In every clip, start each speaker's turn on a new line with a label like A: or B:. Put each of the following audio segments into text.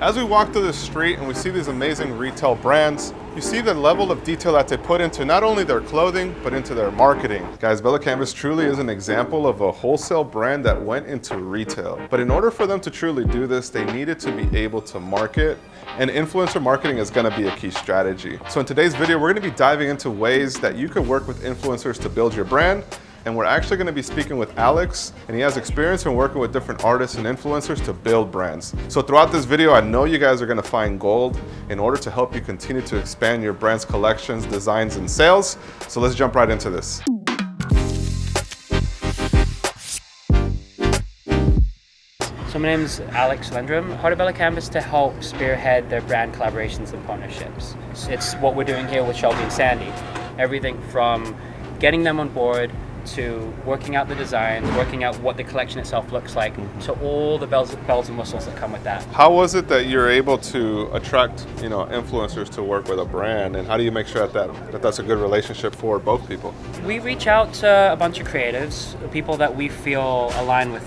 A: As we walk through the street and we see these amazing retail brands, you see the level of detail that they put into not only their clothing, but into their marketing. Guys, BELLA+CANVAS truly is an example of a wholesale brand that went into retail. But in order for them to truly do this, they needed to be able to market, and influencer marketing is gonna be a key strategy. So in today's video, we're gonna be diving into ways that you can work with influencers to build your brand. And we're actually going to be speaking with Alex, and he has experience in working with different artists and influencers to build brands. So throughout this video, I know you guys are going to find gold in order to help you continue to expand your brand's collections, designs, and sales. So let's jump right into this.
B: So my name is Alex Lendrum. Part of BELLA+CANVAS to help spearhead their brand collaborations and partnerships. It's what we're doing here with Shelby and Sandy. Everything from getting them on board to working out the designs, working out what the collection itself looks like, to all the bells and whistles that come with that.
A: How was it that you're able to attract, influencers to work with a brand, and how do you make sure that that's a good relationship for both people?
B: We reach out to a bunch of creatives, people that we feel align with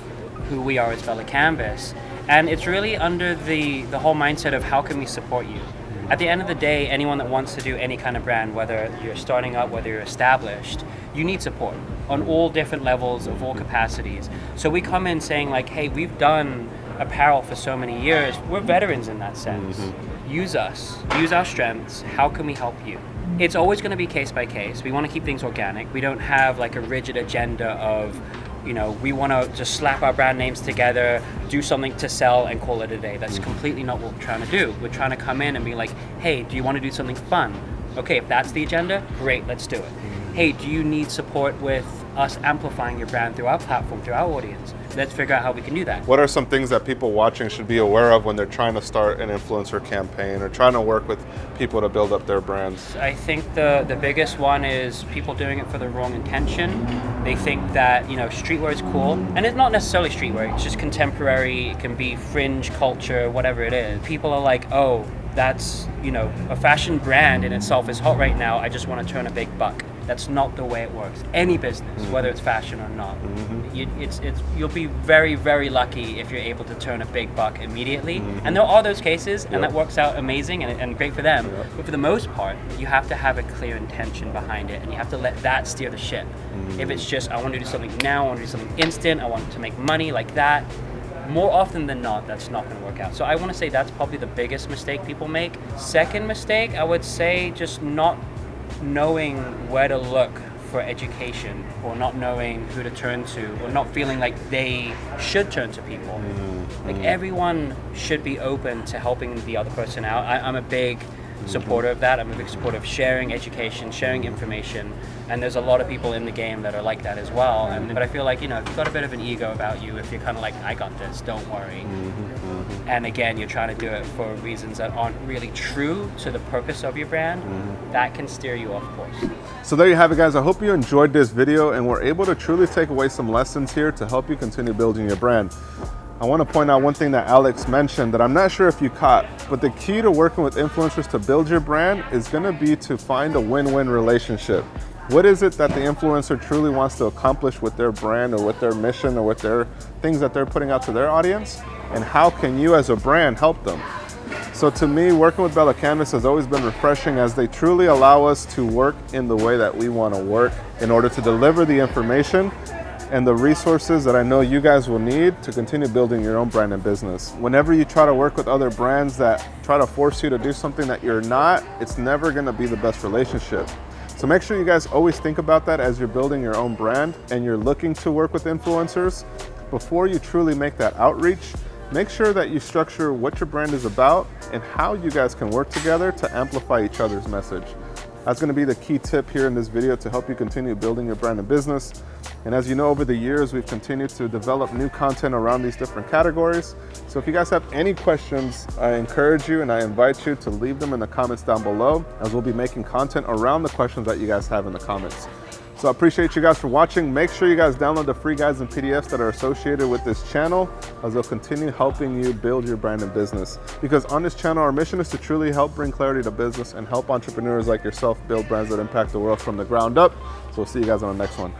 B: who we are as BELLA+CANVAS, and it's really under the whole mindset of how can we support you. At the end of the day, anyone that wants to do any kind of brand, whether you're starting up, whether you're established, you need support on all different levels of all capacities. So we come in saying like, hey, we've done apparel for so many years. We're veterans in that sense. Use us, use our strengths. How can we help you? It's always going to be case by case. We want to keep things organic. We don't have like a rigid agenda of, we want to just slap our brand names together, do something to sell and call it a day. That's completely not what we're trying to do. We're trying to come in and be like, hey, do you want to do something fun? Okay, if that's the agenda, great, let's do it. Hey, do you need support with us amplifying your brand through our platform, through our audience? Let's figure out how we can do that.
A: What are some things that people watching should be aware of when they're trying to start an influencer campaign or trying to work with people to build up their brands?
B: I think the biggest one is people doing it for the wrong intention. They think that, streetwear is cool. And it's not necessarily streetwear, it's just contemporary, it can be fringe culture, whatever it is. People are like, oh, that's, a fashion brand in itself is hot right now, I just want to turn a big buck. That's not the way it works. Any business, whether it's fashion or not, you'll be very, very lucky if you're able to turn a big buck immediately. And there are those cases, and that works out amazing and great for them. But for the most part, you have to have a clear intention behind it, and you have to let that steer the ship. If it's just, I want to do something now, I want to do something instant, I want to make money like that, more often than not, that's not going to work out. So I want to say that's probably the biggest mistake people make. Second mistake, I would say just not knowing where to look for education, or not knowing who to turn to, or not feeling like they should turn to people. Like everyone should be open to helping the other person out. I'm a big supporter of that. I'm a big supporter of sharing education, sharing information, and there's a lot of people in the game that are like that as well. But I feel like, if you've got a bit of an ego about you, if you're kind of like, I got this, don't worry. And again, you're trying to do it for reasons that aren't really true to the purpose of your brand, that can steer you off course.
A: So there you have it, guys. I hope you enjoyed this video and were able to truly take away some lessons here to help you continue building your brand. I want to point out one thing that Alex mentioned that I'm not sure if you caught, but the key to working with influencers to build your brand is going to be to find a win-win relationship. What is it that the influencer truly wants to accomplish with their brand or with their mission or with their things that they're putting out to their audience? And how can you as a brand help them? So to me, working with BELLA+CANVAS has always been refreshing, as they truly allow us to work in the way that we want to work in order to deliver the information and the resources that I know you guys will need to continue building your own brand and business. Whenever you try to work with other brands that try to force you to do something that you're not, it's never gonna be the best relationship. So make sure you guys always think about that as you're building your own brand and you're looking to work with influencers. Before you truly make that outreach, make sure that you structure what your brand is about and how you guys can work together to amplify each other's message. That's going to be the key tip here in this video to help you continue building your brand and business. And as you know, over the years, we've continued to develop new content around these different categories. So if you guys have any questions, I encourage you and I invite you to leave them in the comments down below, as we'll be making content around the questions that you guys have in the comments. So I appreciate you guys for watching. Make sure you guys download the free guides and PDFs that are associated with this channel, as they'll continue helping you build your brand and business. Because on this channel, our mission is to truly help bring clarity to business and help entrepreneurs like yourself build brands that impact the world from the ground up. So we'll see you guys on the next one.